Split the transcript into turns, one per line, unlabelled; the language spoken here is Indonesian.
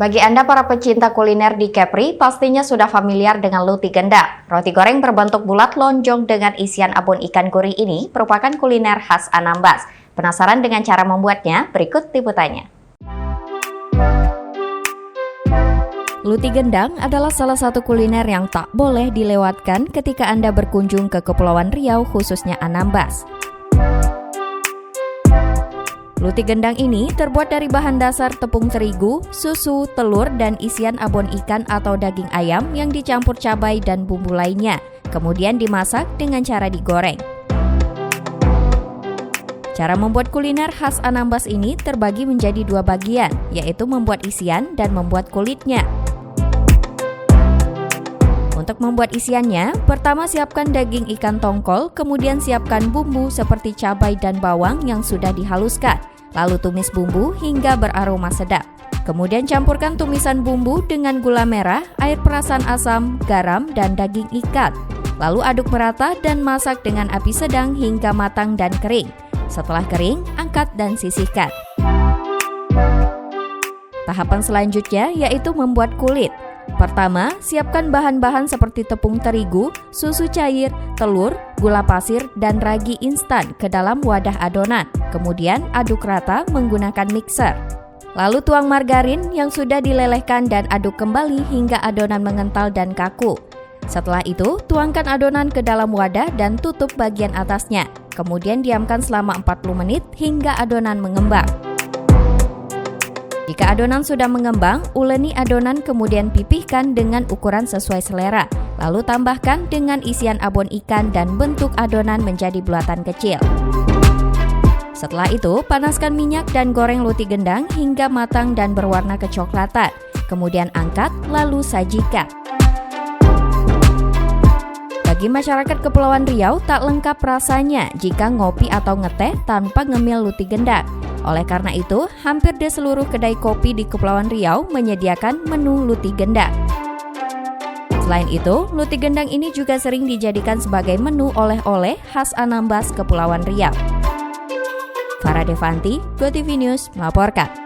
Bagi Anda para pecinta kuliner di Kepri, pastinya sudah familiar dengan luti gendang. Roti goreng berbentuk bulat lonjong dengan isian abon ikan gurih ini merupakan kuliner khas Anambas. Penasaran dengan cara membuatnya? Berikut liputannya. Luti gendang adalah salah satu kuliner yang tak boleh dilewatkan ketika Anda berkunjung ke Kepulauan Riau, khususnya Anambas. Luti gendang ini terbuat dari bahan dasar tepung terigu, susu, telur, dan isian abon ikan atau daging ayam yang dicampur cabai dan bumbu lainnya, kemudian dimasak dengan cara digoreng. Cara membuat kuliner khas Anambas ini terbagi menjadi dua bagian, yaitu membuat isian dan membuat kulitnya. Untuk membuat isiannya, pertama siapkan daging ikan tongkol, kemudian siapkan bumbu seperti cabai dan bawang yang sudah dihaluskan. Lalu tumis bumbu hingga beraroma sedap. Kemudian campurkan tumisan bumbu dengan gula merah, air perasan asam, garam, dan daging ikan. Lalu aduk merata dan masak dengan api sedang hingga matang dan kering. Setelah kering, angkat dan sisihkan. Tahapan selanjutnya yaitu membuat kulit. Pertama, siapkan bahan-bahan seperti tepung terigu, susu cair, telur, gula pasir, dan ragi instan ke dalam wadah adonan. Kemudian aduk rata menggunakan mixer. Lalu tuang margarin yang sudah dilelehkan dan aduk kembali hingga adonan mengental dan kaku. Setelah itu, tuangkan adonan ke dalam wadah dan tutup bagian atasnya. Kemudian diamkan selama 40 menit hingga adonan mengembang. Jika adonan sudah mengembang, uleni adonan kemudian pipihkan dengan ukuran sesuai selera. Lalu tambahkan dengan isian abon ikan dan bentuk adonan menjadi bulatan kecil. Setelah itu, panaskan minyak dan goreng luti gendang hingga matang dan berwarna kecoklatan. Kemudian angkat, lalu sajikan. Bagi masyarakat Kepulauan Riau, tak lengkap rasanya jika ngopi atau ngeteh tanpa ngemil luti gendang. Oleh karena itu, hampir di seluruh kedai kopi di Kepulauan Riau menyediakan menu luti gendang. Selain itu, luti gendang ini juga sering dijadikan sebagai menu oleh-oleh khas Anambas, Kepulauan Riau. Farah Devanti, GoTV News melaporkan.